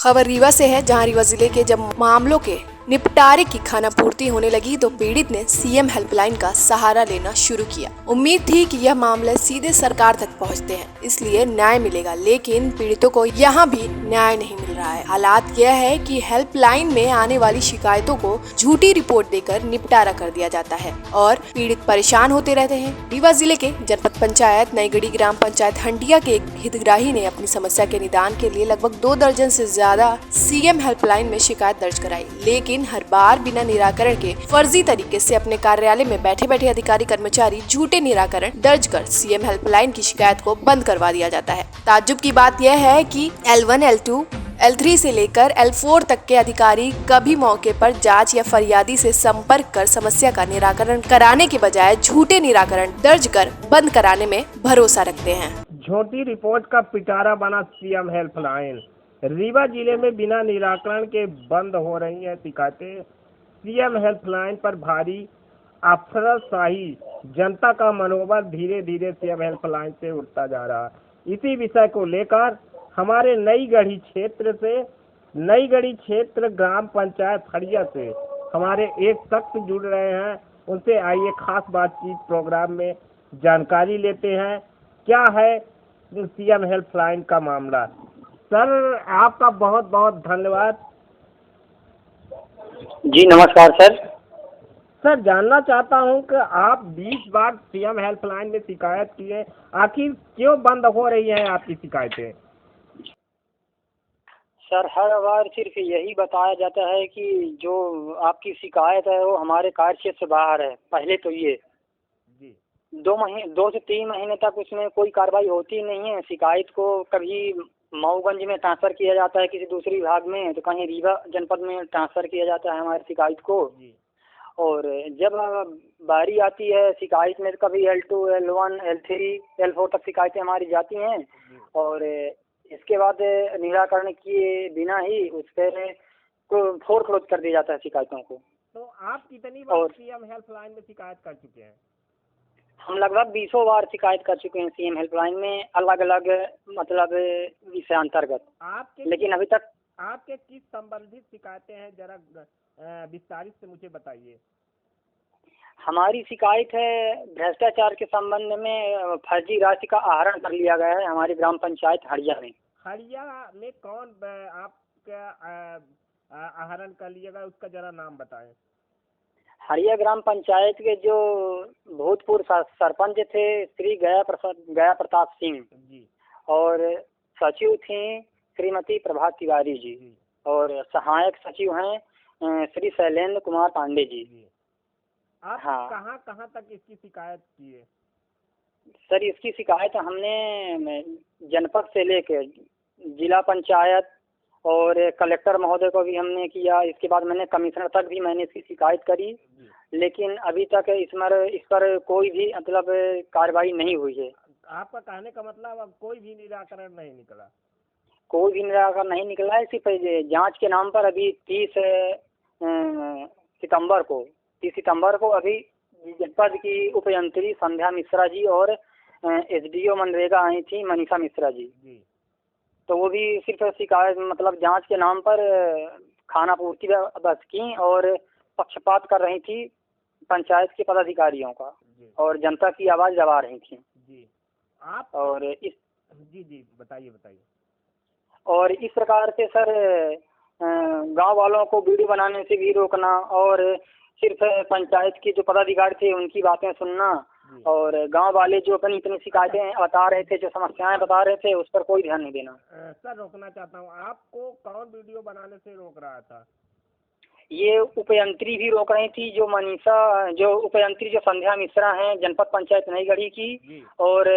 खबर रीवा से है, जहां रीवा जिले के जब मामलों के निपटारे की खानापूर्ति होने लगी तो पीड़ित ने सीएम हेल्पलाइन का सहारा लेना शुरू किया। उम्मीद थी कि यह मामले सीधे सरकार तक पहुंचते हैं, इसलिए न्याय मिलेगा, लेकिन पीड़ितों को यहां भी न्याय नहीं मिल रहा है। हालात यह है कि हेल्पलाइन में आने वाली शिकायतों को झूठी रिपोर्ट देकर निपटारा कर दिया जाता है और पीड़ित परेशान होते रहते हैं। रीवा जिले के जनपद पंचायत नईगढ़ी ग्राम पंचायत हंडिया के एक हितग्राही ने अपनी समस्या के निदान के लिए लगभग 2 दर्जन से ज्यादा सीएम हेल्पलाइन में शिकायत दर्ज कराई, लेकिन हर बार बिना निराकरण के फर्जी तरीके से अपने कार्यालय में बैठे बैठे अधिकारी कर्मचारी झूठे निराकरण दर्ज कर सीएम हेल्पलाइन की शिकायत को बंद करवा दिया जाता है। ताज्जुब की बात यह है कि L1, L2, L3 से लेकर L4 तक के अधिकारी कभी मौके पर जांच या फरियादी से संपर्क कर समस्या का निराकरण कराने के बजाय झूठे निराकरण दर्ज कर बंद कराने में भरोसा रखते हैं। झूठी रिपोर्ट का पिटारा बना सीएम हेल्पलाइन। रीवा जिले में बिना निराकरण के बंद हो रही है शिकायतें। सीएम हेल्पलाइन पर भारी अफसरशाही, जनता का मनोबल धीरे धीरे सीएम हेल्पलाइन से उठता जा रहा है। इसी विषय को लेकर हमारे नईगढ़ी क्षेत्र ग्राम पंचायत हड़िया से हमारे एक शख्स जुड़ रहे हैं। उनसे आइए खास बातचीत प्रोग्राम में जानकारी लेते हैं। क्या है सीएम हेल्पलाइन का मामला? सर, आपका बहुत बहुत धन्यवाद। जी नमस्कार सर। सर, जानना चाहता हूं कि आप 20 बार सीएम हेल्पलाइन में शिकायत की है, आखिर क्यों बंद हो रही हैं आपकी शिकायतें? सर, हर बार सिर्फ यही बताया जाता है कि जो आपकी शिकायत है वो हमारे कार्य क्षेत्र से बाहर है। पहले तो ये जी 2 से 3 महीने तक उसमें कोई कार्रवाई होती नहीं है। शिकायत को कभी मऊगंज में ट्रांसफर किया जाता है किसी दूसरे विभाग में, तो कहीं रीवा जनपद में ट्रांसफर किया जाता है हमारी शिकायत को। जी और जब बारी आती है शिकायत में, तो कभी L2, L1, L3, L4 तक शिकायतें हमारी जाती हैं और इसके बाद निराकरण किए बिना ही उस पर फोर क्लोज कर दिया जाता है शिकायतों को। तो आप कितनी बार सीएम हेल्पलाइन में शिकायत कर चुके हैं? हम लगभग 20 बार शिकायत कर चुके हैं सीएम हेल्पलाइन में, अलग अलग मतलब विषयांतर्गत। लेकिन अभी तक आपके किस संबंधित शिकायतें हैं, जरा विस्तारित से मुझे बताइए। हमारी शिकायत है भ्रष्टाचार के संबंध में। फर्जी राशि का आहरण कर लिया गया है हमारी ग्राम पंचायत हड़िया में। हड़िया में कौन आपका आहरण कर लिएगा, उसका जरा नाम बताएं। हड़िया ग्राम पंचायत के जो भूतपूर्व सरपंच थे श्री गया प्रताप सिंह जी, और सचिव थी श्रीमती प्रभात तिवारी जी, और सहायक सचिव हैं श्री शैलेंद्र कुमार पांडे जी। आप हाँ, कहाँ तक इसकी शिकायत की है? सर, इसकी शिकायत हमने जनपद से लेकर जिला पंचायत और कलेक्टर महोदय को भी हमने किया। इसके बाद मैंने कमिश्नर तक भी मैंने इसकी शिकायत करी, लेकिन अभी तक इस पर कोई भी मतलब कार्रवाई नहीं हुई है। आपका कहने का मतलब अब कोई भी निराकरण नहीं निकला? कोई भी निराकरण नहीं निकला है। सिर्फ जांच के नाम पर अभी 30 सितंबर को अभी जनपद की उपयंत्री संध्या मिश्रा जी और SDO मनरेगा आई थी मनीषा मिश्रा जी। तो वो भी सिर्फ शिकायत मतलब जांच के नाम पर खानापूर्ति बस की और पक्षपात कर रही थी पंचायत के पदाधिकारियों का और जनता की आवाज दबा रही थी। जी आप और जी बताइए। और इस प्रकार से सर गांव वालों को वीडियो बनाने से भी रोकना और सिर्फ पंचायत के जो पदाधिकारी थे उनकी बातें सुनना, और गांव वाले जो अपनी इतनी शिकायतें बता रहे थे, जो समस्याएं बता रहे थे, उस पर कोई ध्यान नहीं देना। सर, रोकना चाहता हूँ, आपको कौन वीडियो बनाने से रोक रहा था? ये उपयंत्री भी रोक रही थी, जो उपयंत्री जो संध्या मिश्रा हैं जनपद पंचायत नईगढ़ी की, और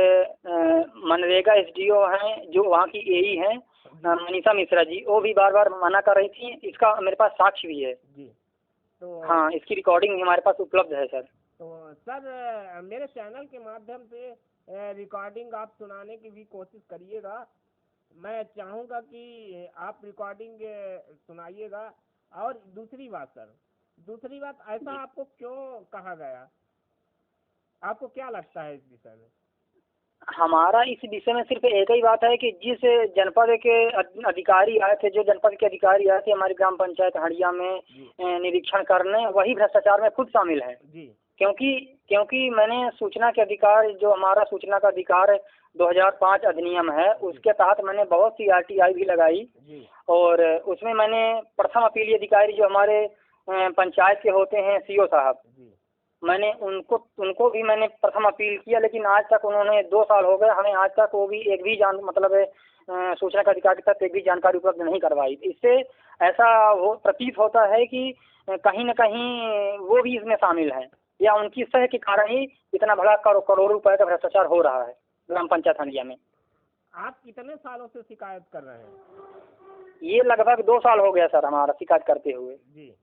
मनरेगा SDO हैं जो वहाँ की AE हैं मनीषा मिश्रा जी, वो भी बार बार मना कर रही थी। इसका मेरे पास साक्ष्य भी है। तो हाँ, इसकी रिकॉर्डिंग हमारे पास उपलब्ध है सर। तो सर, मेरे चैनल के माध्यम से रिकॉर्डिंग आप सुनाने की भी कोशिश करिएगा। मैं चाहूँगा कि आप रिकॉर्डिंग सुनाइएगा। और दूसरी बात ऐसा आपको क्यों कहा गया? आपको क्या लगता है इस विषय में? हमारा इस विषय में सिर्फ एक ही बात है कि जिस जनपद के अधिकारी आए थे, जो जनपद के अधिकारी आए थे हमारी ग्राम पंचायत हड़िया में निरीक्षण करने, वही भ्रष्टाचार में खुद शामिल है। जी क्योंकि मैंने सूचना के अधिकार, जो हमारा सूचना का अधिकार 2005 अधिनियम है, उसके तहत मैंने बहुत सी RTI भी लगाई जी और उसमें मैंने प्रथम अपीलीय अधिकारी जो हमारे पंचायत के होते हैं CO साहब, जी मैंने उनको भी मैंने प्रथम अपील किया, लेकिन आज तक उन्होंने 2 साल हो गए, हमें आज तक वो भी एक भी सूचना का अधिकार के तहत एक भी जानकारी उपलब्ध नहीं करवाई। इससे ऐसा प्रतीत होता है कि कहीं न कहीं वो भी इसमें शामिल है, या उनकी सह के कारण ही इतना बड़ा करोड़ों रुपए का भ्रष्टाचार हो रहा है ग्राम पंचायत हंडिया में। आप कितने सालों से शिकायत कर रहे हैं? ये लगभग 2 साल हो गया सर हमारा शिकायत करते हुए। जी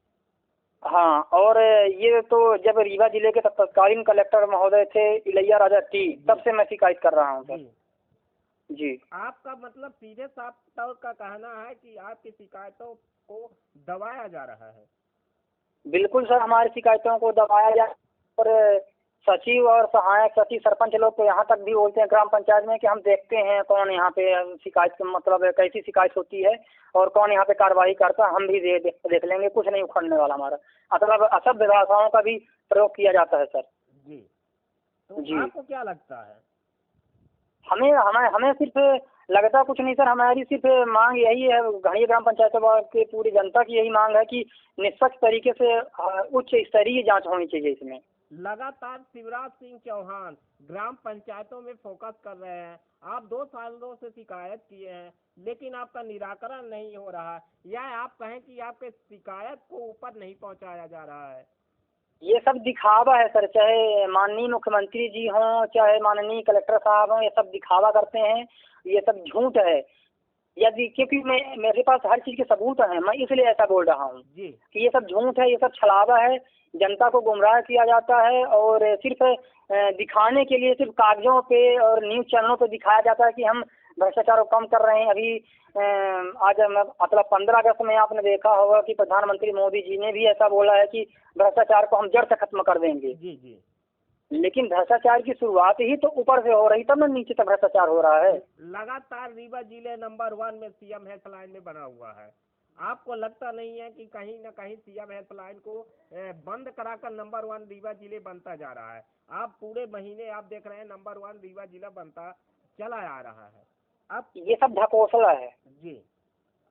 हाँ, और ये तो जब रीवा जिले के तत्कालीन कलेक्टर महोदय थे इलैया राजा टी, तब से मैं शिकायत कर रहा हूँ सर। जी आपका मतलब सीधे साफ तौर का कहना है कि आपकी शिकायतों को दबाया जा रहा है? बिल्कुल सर, हमारी शिकायतों को दबाया जाए और सचिव और सहायक सचिव सरपंच लोग तो यहाँ तक भी बोलते हैं ग्राम पंचायत में कि हम देखते हैं कौन यहाँ पे शिकायत मतलब कैसी शिकायत होती है और कौन यहाँ पे कार्रवाई करता है, हम भी देख लेंगे, कुछ नहीं उखड़ने वाला हमारा। मतलब असभ्य भाषाओं का भी प्रयोग किया जाता है सर। जी तो जी। आपको क्या लगता है? हमें सिर्फ लगता कुछ नहीं सर, हमारी सिर्फ मांग यही है, घड़िया ग्राम पंचायतों की पूरी जनता की यही मांग है कि निष्पक्ष तरीके से उच्च स्तरीय जांच होनी चाहिए इसमें। लगातार शिवराज सिंह चौहान ग्राम पंचायतों में फोकस कर रहे हैं। आप 2 सालों से शिकायत किए हैं लेकिन आपका निराकरण नहीं हो रहा है, या आप कहें कि आपके शिकायत को ऊपर नहीं पहुंचाया जा रहा है? ये सब दिखावा है सर, चाहे माननीय मुख्यमंत्री जी हों, चाहे माननीय कलेक्टर साहब हों, ये सब दिखावा करते हैं, ये सब झूठ है। यदि क्योंकि मेरे पास हर चीज के सबूत हैं, मैं इसलिए ऐसा बोल रहा हूँ कि ये सब झूठ है, ये सब छलावा है, जनता को गुमराह किया जाता है और सिर्फ दिखाने के लिए सिर्फ कागजों पे और न्यूज चैनलों पे दिखाया जाता है कि हम भ्रष्टाचार को कम कर रहे हैं। अभी आज मतलब 15 अगस्त में आपने देखा होगा कि प्रधानमंत्री मोदी जी ने भी ऐसा बोला है कि भ्रष्टाचार को हम जड़ से खत्म कर देंगे। जी जी। लेकिन भ्रष्टाचार की शुरुआत ही तो ऊपर से हो रही, तब ना नीचे तक भ्रष्टाचार हो रहा है। लगातार रीवा जिले नंबर 1 में CM हेल्पलाइन में बना हुआ है। आपको लगता नहीं है कि कहीं न कहीं CM हेल्पलाइन को बंद कराकर नंबर 1 रीवा जिले बनता जा रहा है? आप पूरे महीने आप देख रहे हैं नंबर 1 रीवा जिला बनता चला आ रहा है। आप ये सब ढकोसला है जी।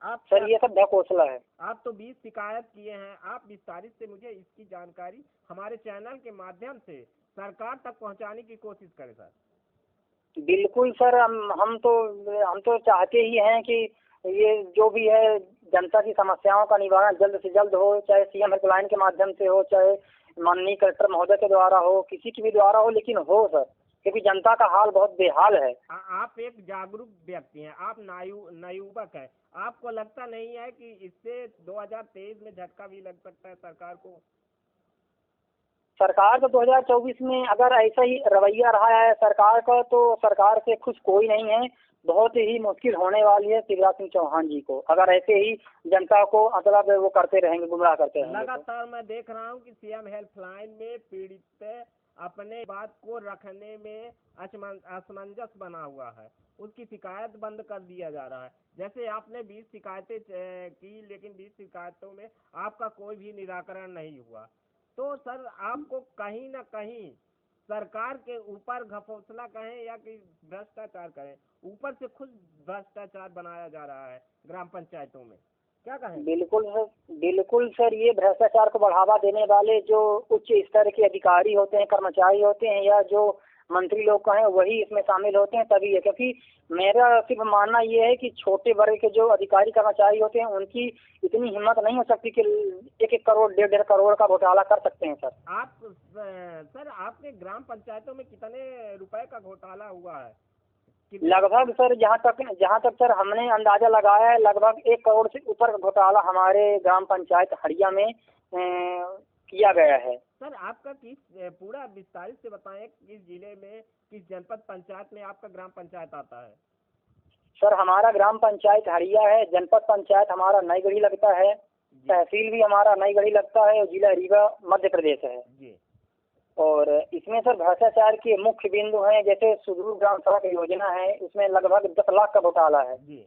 आप सर, ये सब ढकोसला है। आप तो 20 शिकायत किए हैं, आप विस्तारित से मुझे इसकी जानकारी हमारे चैनल के माध्यम से सरकार तक पहुंचाने की कोशिश करें सर। बिल्कुल सर, हम तो चाहते ही हैं कि ये जो भी है जनता की समस्याओं का निवारण जल्द से जल्द हो, चाहे CM हेल्पलाइन के माध्यम से हो, चाहे माननीय कलेक्टर महोदय के द्वारा हो, किसी के भी द्वारा हो, लेकिन हो सर, क्योंकि जनता का हाल बहुत बेहाल है। आप एक जागरूक व्यक्ति हैं, आप नवयुवक हैं, आपको लगता नहीं है कि इससे 2023 में झटका भी लग सकता है सरकार को? सरकार तो 2024 में अगर ऐसा ही रवैया रहा है सरकार का, तो सरकार से खुश कोई नहीं है। बहुत ही मुश्किल होने वाली है शिवराज सिंह चौहान जी को, अगर ऐसे ही जनता को मतलब वो करते रहेंगे, गुमराह करते रहेंगे। लगातार मैं देख रहा हूँ कि CM हेल्पलाइन में पीड़ित अपने बात को रखने में असमंजस बना हुआ है, उसकी शिकायत बंद कर दिया जा रहा है। जैसे आपने 20 शिकायतें की, लेकिन 20 शिकायतों में आपका कोई भी निराकरण नहीं हुआ, तो सर आपको कहीं ना कहीं सरकार के ऊपर घपोसला कहें या कि भ्रष्टाचार कहें, ऊपर से खुद भ्रष्टाचार बनाया जा रहा है ग्राम पंचायतों में, क्या कहें? बिल्कुल सर, ये भ्रष्टाचार को बढ़ावा देने वाले जो उच्च स्तर के अधिकारी होते हैं, कर्मचारी होते हैं, या जो मंत्री लोग कहें, वही इसमें शामिल होते हैं तभी है। क्योंकि मेरा सिर्फ मानना ये है कि छोटे वर्ग के जो अधिकारी कर्मचारी होते हैं उनकी इतनी हिम्मत नहीं हो सकती कि 1-1 करोड़ 1.5 करोड़ का घोटाला कर सकते हैं सर। सर आपके ग्राम पंचायतों में कितने रुपए का घोटाला हुआ है? लगभग सर, जहाँ तक सर हमने अंदाजा लगाया है, लगभग 1 करोड़ से ऊपर का घोटाला हमारे ग्राम पंचायत हड़िया में किया गया है। सर आपका किस पूरा विस्तारित से बताएं, किस जिले में, किस जनपद पंचायत में आपका ग्राम पंचायत आता है? सर हमारा ग्राम पंचायत हड़िया है, जनपद पंचायत हमारा नई गढ़ी लगता है, तहसील भी हमारा नई गढ़ी लगता है और जिला रीवा मध्य प्रदेश है। जी। और इसमें सर भ्रष्टाचार के मुख्य बिंदु हैं, जैसे सुदूर ग्राम सड़क योजना है, उसमें लगभग 10 लाख का घोटाला है जी।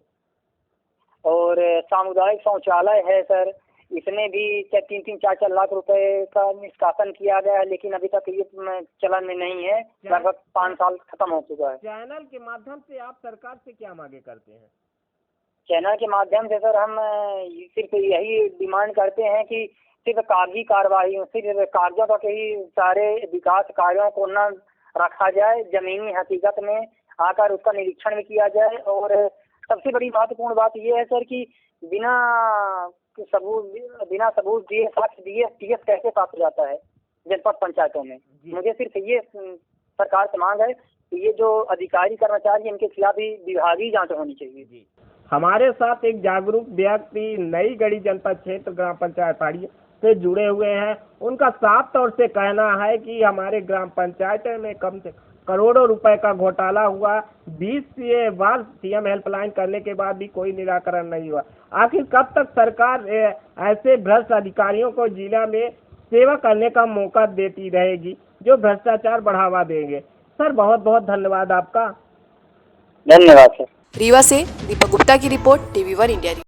और सामुदायिक शौचालय है सर, इसमें भी 3-4 लाख रुपए का निष्कासन किया गया है, लेकिन अभी तक ये चलन में नहीं है, लगभग 5 साल खत्म हो चुका है। चैनल के माध्यम से आप सरकार से क्या मांगे करते हैं? चैनल के माध्यम से सर हम सिर्फ यही डिमांड करते हैं कि सिर्फ कागजी कार्रवाई, सिर्फ कागजों तक ही सारे विकास कार्यों को न रखा जाए, जमीनी हकीकत में आकर उसका निरीक्षण भी किया जाए। और सबसे बड़ी महत्वपूर्ण बात यह है सर कि बिना सबूत दिए, साक्ष्य दिए टीएस कैसे प्राप्त हो जाता है जनपद पंचायतों में। मुझे सिर्फ ये सरकार से मांग है कि ये जो अधिकारी कर्मचारी इनके खिलाफ भी विभागीय जांच होनी चाहिए। जी। हमारे साथ एक जागरूक व्यक्ति नई गढ़ी जनपद क्षेत्र ग्राम पंचायत पाड़ी से जुड़े हुए हैं। उनका साफ तौर से कहना है कि हमारे ग्राम पंचायत में कम से करोड़ों रुपए का घोटाला हुआ, 20 बार सीएम हेल्पलाइन करने के बाद भी कोई निराकरण नहीं हुआ। आखिर कब तक सरकार ऐसे भ्रष्ट अधिकारियों को जिला में सेवा करने का मौका देती रहेगी जो भ्रष्टाचार बढ़ावा देंगे? सर बहुत बहुत धन्यवाद आपका। धन्यवाद सर। रीवा से दीपक गुप्ता की रिपोर्ट, TV1 इंडिया न्यूज।